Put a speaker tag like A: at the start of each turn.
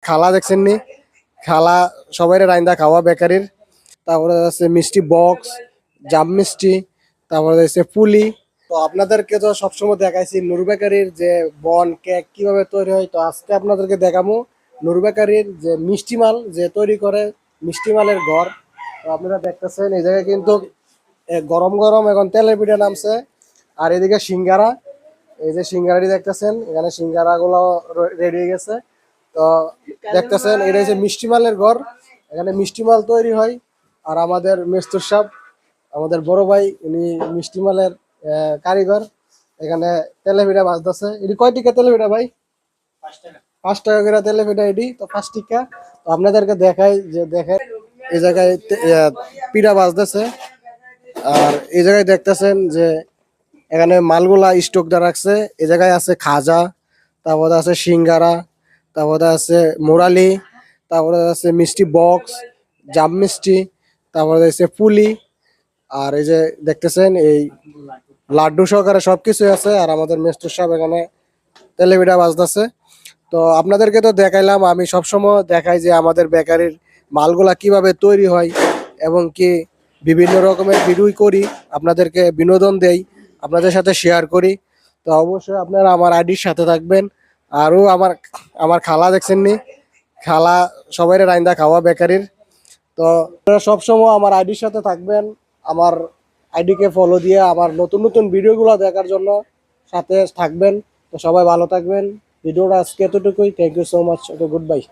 A: খালা দেখছেন নি? খালা সবাই রাইন্দা খাওয়া বেকারির। তারপরে আছে মিষ্টি বক্স, জাম মিষ্টি, তারপরে আছে পুলি। তো আপনাদেরকে তো সবসময় দেখাইছি নূর বেকারির যে বন কেক কিভাবে তৈরি হয়। তো আজকে আপনাদেরকে দেখাবো নূর বেকারির যে মিষ্টি মাল যে তৈরি করে, মিষ্টি মালের ঘর। তো আপনারা দেখতেছেন এই জায়গায় কিন্তু গরম গরম এখন তেলের পিঠা নামছে। আর এদিকে সিঙ্গারা, এই যে সিঙ্গারাটি দেখতেছেন, এখানে সিঙ্গারা গুলো রেডি হয়ে গেছে। তো দেখতেছেন এটা হচ্ছে মিষ্টি মালের ঘর, এখানে মিষ্টি মাল তৈরি হয়। আর আমাদের মেস্তুর সাহেব, আমাদের বড় ভাই, উনি মিষ্টি মালের কারিগর। এখানে তেলে পিঠা বাজতেছে। এটি কয় টিকা তেলে পিঠা ভাই? 5 টাকা করে তেলে পিঠা এটি। তো 5 টিকা। তো আপনাদেরকে দেখাই যে দেখেন এই জায়গায় পিঠা বাজতেছে। আর এই জায়গায় দেখতেছেন যে এখানে মালগুলা স্টক দেওয়া রাখছে। এই জায়গায় আছে খাজা, তারপরে আছে সিঙ্গারা, তারপরে আছে মোরালি, তারপরে আছে মিষ্টি বক্স, জাম মিষ্টি, তারপরে আছে পুলি। আর এই যে দেখতেছেন এই লাড্ডু সহকারে সবকিছু আছে। আর আমাদের মেস্তুর সাহেব এখানে তেলেপিঠা বাজতেছে। তো আপনাদেরকে তো দেখাইলাম, আমি সবসময় দেখাই যে আমাদের বেকারির মালগুলা কিভাবে তৈরি হয় এবং কি বিভিন্ন রকমের ভিডিও করি, আপনাদেরকে বিনোদন দেই, আপনাদের সাথে শেয়ার করি। তো অবশ্যই আপনারা আমার আইডির সাথে থাকবেন। আরও আমার আমার খালা দেখছেন নি? খালা সবাই রাইন্দা খাওয়া বেকারির। তো আপনারা সবসময় আমার আইডির সাথে থাকবেন, আমার আইডিকে ফলো দিয়ে আমার নতুন নতুন ভিডিওগুলো দেখার জন্য সাথে থাকবেন। তো সবাই ভালো থাকবেন। ভিডিওটা আজকে এতটুকুই। Thank you so much. Okay, good by.